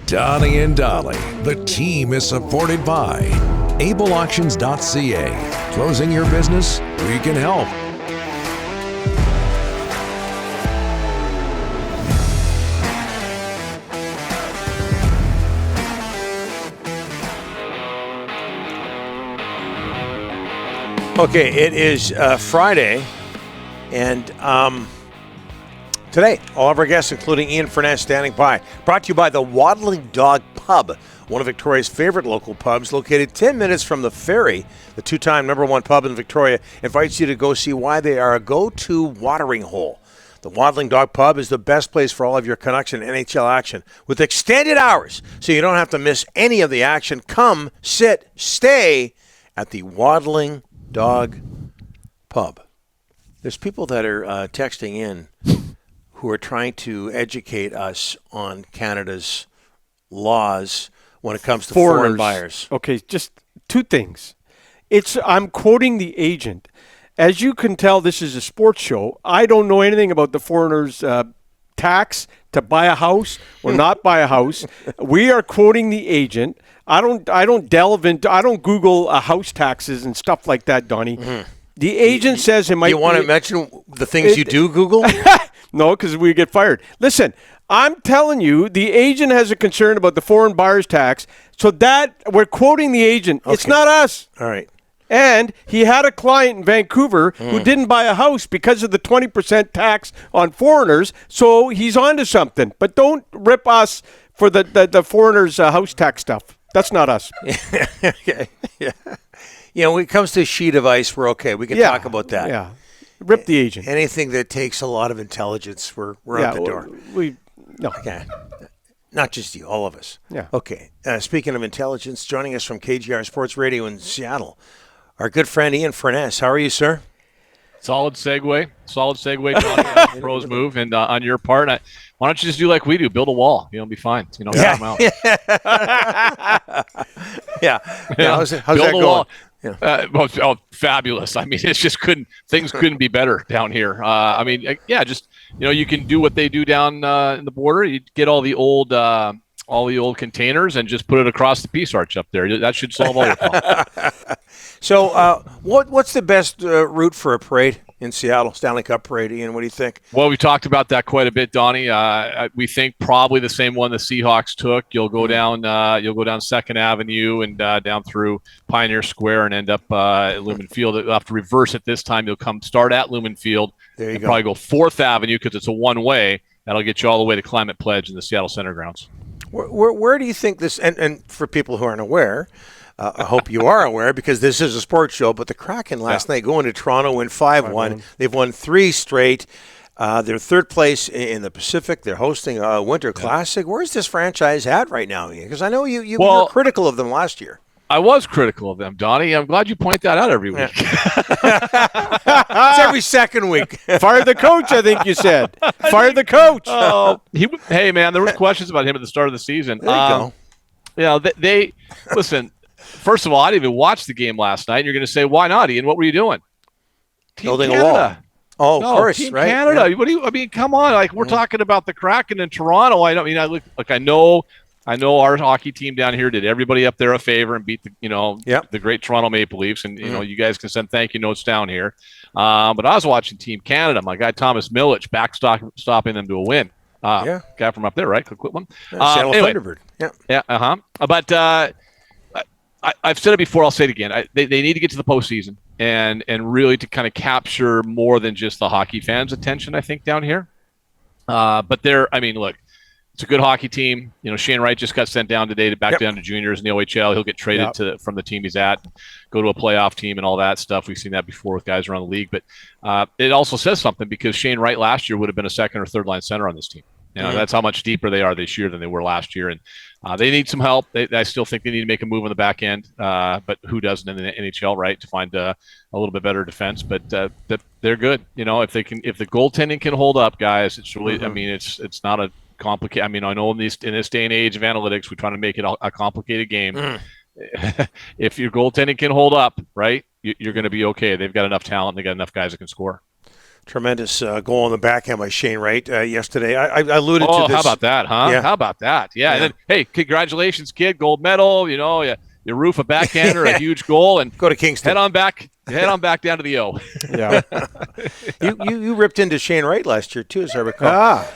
Donnie and Dolly. The team is supported by ableauctions.ca. Closing your business? We can help. Okay, it is Friday, and today, all of our guests, including Ian Furness, standing by. Brought to you by the Waddling Dog Pub, one of Victoria's favorite local pubs, located 10 minutes from the ferry. The two-time #1 pub in Victoria invites you to go see why they are a go-to watering hole. The Waddling Dog Pub is the best place for all of your Canucks and NHL action, with extended hours, so you don't have to miss any of the action. Come, sit, stay at the Waddling Dog Pub. There's people that are texting in who are trying to educate us on Canada's laws when it comes to foreign buyers. Okay, just two things. I'm quoting the agent. As you can tell, this is a sports show. I don't know anything about the foreigner's tax to buy a house or not buy a house. We are quoting the agent. I don't delve into. I don't Google house taxes and stuff like that, Donnie. Mm-hmm. The agent says it might. You want to mention the things you do Google? No, because we get fired. Listen, I'm telling you, the agent has a concern about the foreign buyer's tax. So that we're quoting the agent. Okay. It's not us. All right. And he had a client in Vancouver who didn't buy a house because of the 20% tax on foreigners. So he's onto something. But don't rip us for the foreigners' house tax stuff. That's not us. Okay. Yeah. You know, when it comes to a sheet of ice, we're okay. We can talk about that. Yeah. Rip the agent. Anything that takes a lot of intelligence, we're out the door. No. Okay. Not just you, all of us. Yeah. Okay. Speaking of intelligence, joining us from KGR Sports Radio in Seattle, our good friend Ian Furness. How are you, sir? Solid segue, Johnny. Pros move, and on your part, why don't you just do like we do, build a wall? You'll be fine. You know, yeah. Out. Yeah. How's that going? Yeah. Fabulous. I mean, things couldn't be better down here. You can do what they do down in the border. You get all the old containers and just put it across the Peace Arch up there. That should solve all your problems. So, what's the best route for a parade in Seattle, Stanley Cup parade, Ian? What do you think? Well, we talked about that quite a bit, Donnie. We think probably the same one the Seahawks took. You'll go down 2nd Avenue and down through Pioneer Square and end up at Lumen Field. You'll have to reverse it this time. You'll start at Lumen Field. There you go. Probably go 4th Avenue because it's a one-way. That'll get you all the way to Climate Pledge in the Seattle Center grounds. Where do you think this? And for people who aren't aware. I hope you are aware because this is a sports show, but the Kraken last night going to Toronto win 5-1. They've won 3 straight. They're 3rd place in the Pacific. They're hosting a Winter Classic. Where's this franchise at right now, Ian? Because I know you were critical of them last year. I was critical of them, Donnie. I'm glad you point that out every week. It's every second week. Fire the coach, I think you said. Fire the coach. Oh, hey, man, there were questions about him at the start of the season. There you go. They listen. First of all, I didn't even watch the game last night. And you're going to say, why not, Ian? What were you doing? Building a wall. Oh, no, of course, Team right? Canada. Yeah. Come on. Like, we're talking about the Kraken in Toronto. I know our hockey team down here did everybody up there a favor and beat the great Toronto Maple Leafs. And, you guys can send thank you notes down here. But I was watching Team Canada. My guy, Thomas Milic, backstopping them to a win. Guy from up there, right? Quick one. Seattle Thunderbird. Yeah. Yeah. But, I've said it before. I'll say it again. They need to get to the postseason and really to kind of capture more than just the hockey fans' attention, I think, down here. But look, it's a good hockey team. Shane Wright just got sent down today down to juniors in the OHL. He'll get traded from the team he's at, go to a playoff team and all that stuff. We've seen that before with guys around the league. But it also says something because Shane Wright last year would have been a 2nd or 3rd line center on this team. That's how much deeper they are this year than they were last year. And they need some help. I still think they need to make a move on the back end. But who doesn't in the NHL, right, to find a little bit better defense. But they're good. If the goaltending can hold up, guys, it's really, it's not a complicated. I know in this day and age of analytics, we're trying to make it a complicated game. If your goaltending can hold up, right, you're going to be okay. They've got enough talent. They got enough guys that can score. Tremendous goal on the backhand by Shane Wright yesterday. I alluded to this. How about that, huh? Yeah. How about that? Yeah. And then, hey, congratulations, kid, gold medal. You know, you roof a backhander, a huge goal, and go to Kingston. Head on back down to the O. Yeah. you ripped into Shane Wright last year too, as I recall.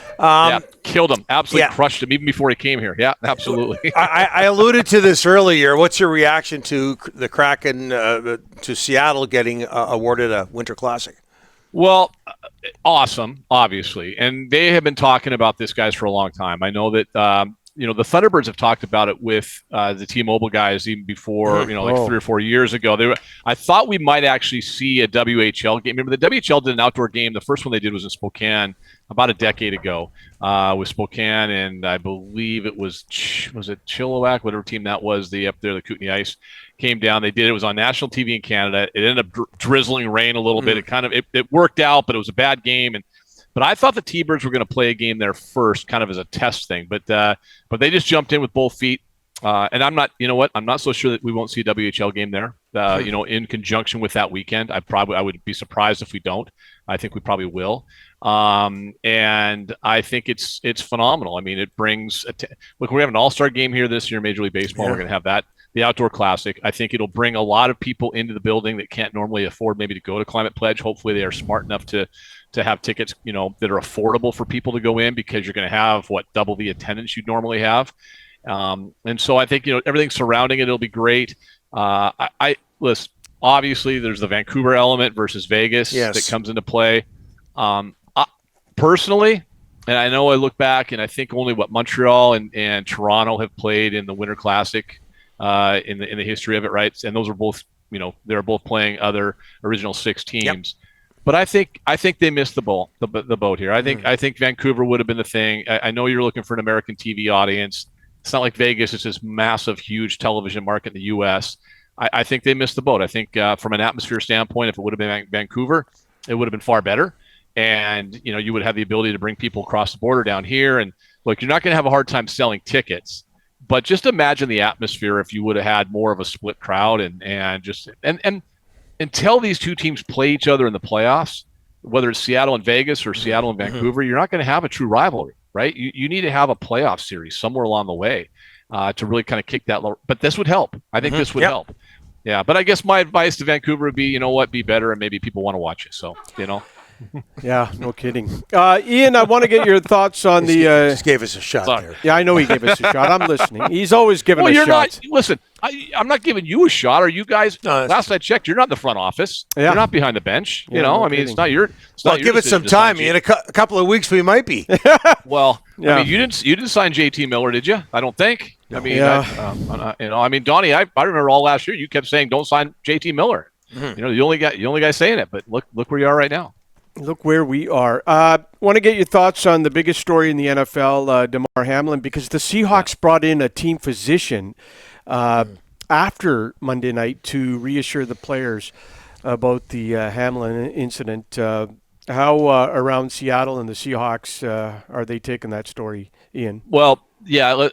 Killed him. Absolutely crushed him even before he came here. Yeah, absolutely. I alluded to this earlier. What's your reaction to the Kraken to Seattle getting awarded a Winter Classic? Well, awesome, obviously. And they have been talking about this, guys, for a long time. I know that, the Thunderbirds have talked about it with the T-Mobile guys even before, 3 or 4 years ago. I thought we might actually see a WHL game. Remember, the WHL did an outdoor game. The first one they did was in Spokane about a decade ago with Spokane, and I believe it was it Chilliwack, whatever team that was, up there, the Kootenay Ice came down. They did it was on national TV in Canada. It ended up drizzling rain a little bit. It worked out, but it was a bad game. But I thought the T-Birds were going to play a game there first, kind of as a test thing. But they just jumped in with both feet. And I'm not, I'm not so sure that we won't see a WHL game there. In conjunction with that weekend. I would be surprised if we don't. I think we probably will. And I think it's phenomenal. I mean, it brings look. We have an all-star game here this year, Major League Baseball. Yeah. We're going to have that. The Outdoor Classic. I think it'll bring a lot of people into the building that can't normally afford maybe to go to Climate Pledge. Hopefully they are smart enough to have tickets, that are affordable for people to go in, because you're going to have double the attendance you'd normally have. And so I think, everything surrounding it, it'll be great. Listen, obviously there's the Vancouver element versus Vegas that comes into play. Personally, and I know I look back and I think only Montreal and Toronto have played in the Winter Classic in the history of it, right? And those are both, they're both playing other original 6 teams. Yep. But I think they missed the boat here. I think Vancouver would have been the thing. I know you're looking for an American TV audience. It's not like Vegas is this massive, huge television market in the U.S. I think they missed the boat. I think from an atmosphere standpoint, if it would have been Vancouver, it would have been far better. And, you would have the ability to bring people across the border down here. And look, you're not going to have a hard time selling tickets. But just imagine the atmosphere if you would have had more of a split crowd and until these two teams play each other in the playoffs, whether it's Seattle and Vegas or Seattle and Vancouver, you're not going to have a true rivalry, right? You need to have a playoff series somewhere along the way to really kind of kick that low. But this would help. I think this would help. Yeah, but I guess my advice to Vancouver would be, be better, and maybe people want to watch it. So, Yeah, no kidding. Ian, I want to get your thoughts on the. Just gave us a shot there. Yeah, I know he gave us a shot. I'm listening. He's always giving us shots. Listen, I'm not giving you a shot. Are you guys? No, last I checked, you're not in the front office. Yeah. You're not behind the bench. It's not your. Give it some time. In a couple of weeks, we might be. Well, yeah. I mean, you didn't sign JT Miller, did you? I don't think. No. I mean, Donnie, I remember all last year you kept saying don't sign JT Miller. Mm-hmm. The only guy saying it. But look where you are right now. Look where we are. Want to get your thoughts on the biggest story in the NFL, Damar Hamlin, because the Seahawks brought in a team physician after Monday night to reassure the players about the Hamlin incident. How around Seattle and the Seahawks are they taking that story, Ian? Well, yeah,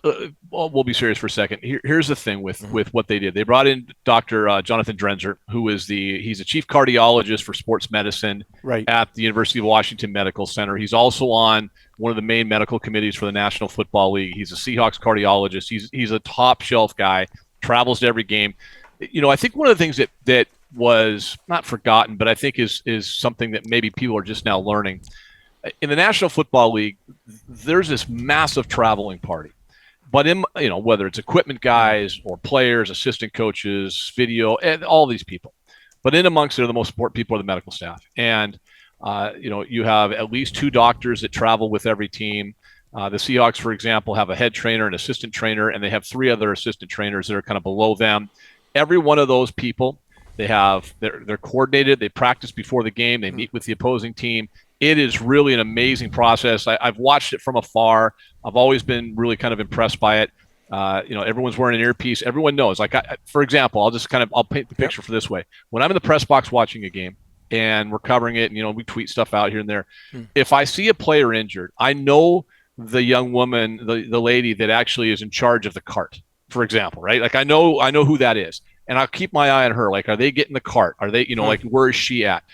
we'll be serious for a second. Here's the thing with what they did. They brought in Dr. Jonathan Drenzer, who is he's a chief cardiologist for sports medicine at the University of Washington Medical Center. He's also on one of the main medical committees for the National Football League. He's a Seahawks cardiologist. He's a top shelf guy, travels to every game. I think one of the things that was not forgotten, but I think is something that maybe people are just now learning. In the National Football League, there's this massive traveling party, but whether it's equipment guys or players, assistant coaches, video, and all these people, but in amongst it are the most important people are the medical staff. And, you have at least 2 doctors that travel with every team. The Seahawks, for example, have a head trainer, an assistant trainer, and they have 3 other assistant trainers that are kind of below them. Every one of those people, they're coordinated. They practice before the game. They meet with the opposing team. It is really an amazing process. I've watched it from afar. I've always been really kind of impressed by it. Everyone's wearing an earpiece. Everyone knows. For example, I'll paint the picture for this way. When I'm in the press box watching a game and we're covering it, and we tweet stuff out here and there. If I see a player injured, I know the young woman, the lady that actually is in charge of the cart, for example, right? I know who that is, and I'll keep my eye on her. Are they getting the cart? Are they, where is she at?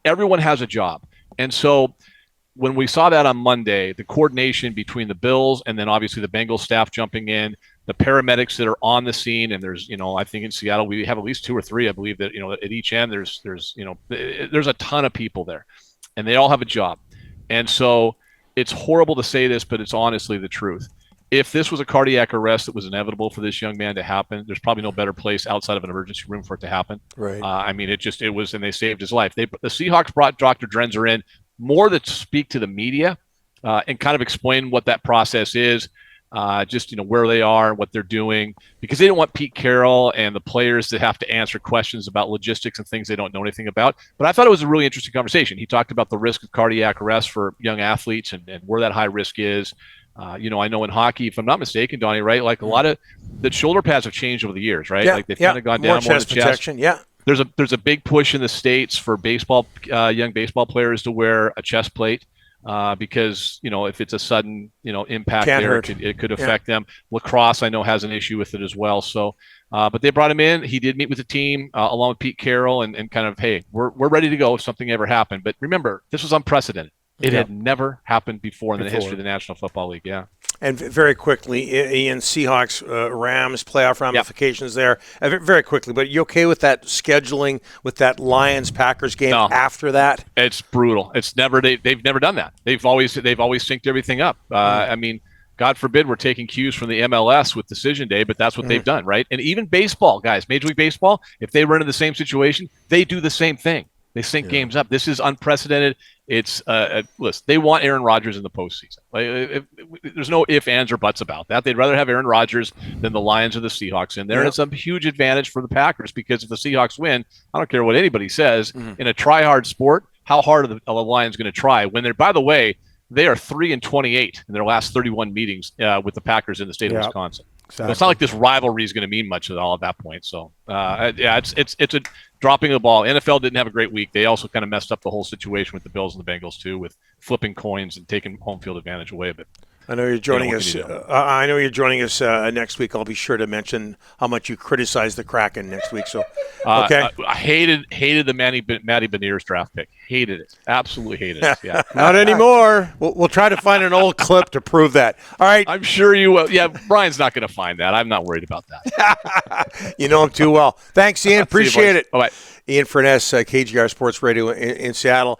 Everyone has a job. And so when we saw that on Monday, the coordination between the Bills and then obviously the Bengals staff jumping in, the paramedics that are on the scene, and there's, I think in Seattle we have at least 2 or 3, I believe, that, at each end there's a ton of people there, and they all have a job. And so it's horrible to say this, but it's honestly the truth. If this was a cardiac arrest that was inevitable for this young man to happen, there's probably no better place outside of an emergency room for it to happen. Right. It was, and they saved his life. The Seahawks brought Dr. Drenzer in more to speak to the media and kind of explain what that process is, where they are and what they're doing, because they don't want Pete Carroll and the players to have to answer questions about logistics and things they don't know anything about. But I thought it was a really interesting conversation. He talked about the risk of cardiac arrest for young athletes and where that high risk is. I know in hockey, if I'm not mistaken, Donnie, right, like a lot of the shoulder pads have changed over the years, right? Yeah, like they've kind of gone down more chest to the chest. protection. Yeah. There's a big push in the States for baseball, young baseball players to wear a chest plate because, if it's a sudden, impact Can't there, hurt. it could affect them. Lacrosse, I know, has an issue with it as well. So, but they brought him in. He did meet with the team along with Pete Carroll and kind of, hey, we're ready to go if something ever happened. But remember, this was unprecedented. It had never happened before in the history of the National Football League. Yeah. And very quickly, Ian, Seahawks, Rams, playoff ramifications there. Very quickly, but you okay with that scheduling, with that Lions-Packers game after that? It's brutal. It's never they've never done that. They've always synced everything up. God forbid we're taking cues from the MLS with Decision Day, but that's what they've done, right? And even baseball, guys, Major League Baseball, if they run into the same situation, they do the same thing. They sync games up. This is unprecedented. It's listen, they want Aaron Rodgers in the postseason. There's no ifs, ands, or buts about that. They'd rather have Aaron Rodgers than the Lions or the Seahawks in there. And it's a huge advantage for the Packers because if the Seahawks win, I don't care what anybody says, in a try-hard sport, how hard are the Lions going to try? When they're, by the way, they are 3-28 in their last 31 meetings with the Packers in the state of Wisconsin. Exactly. So it's not like this rivalry is going to mean much at all at that point. So, it's a dropping the ball. NFL didn't have a great week. They also kind of messed up the whole situation with the Bills and the Bengals too, with flipping coins and taking home field advantage away a bit. I know you're joining us. I know you're joining us next week. I'll be sure to mention how much you criticize the Kraken next week. So, okay. I hated the Matty Beniers draft pick. Hated it. Absolutely hated it. Yeah. Not anymore. We'll try to find an old clip to prove that. All right. I'm sure you will. Yeah, Brian's not going to find that. I'm not worried about that. You know him too well. Thanks, Ian. Appreciate it. All right. Ian Furness, KGR Sports Radio in Seattle.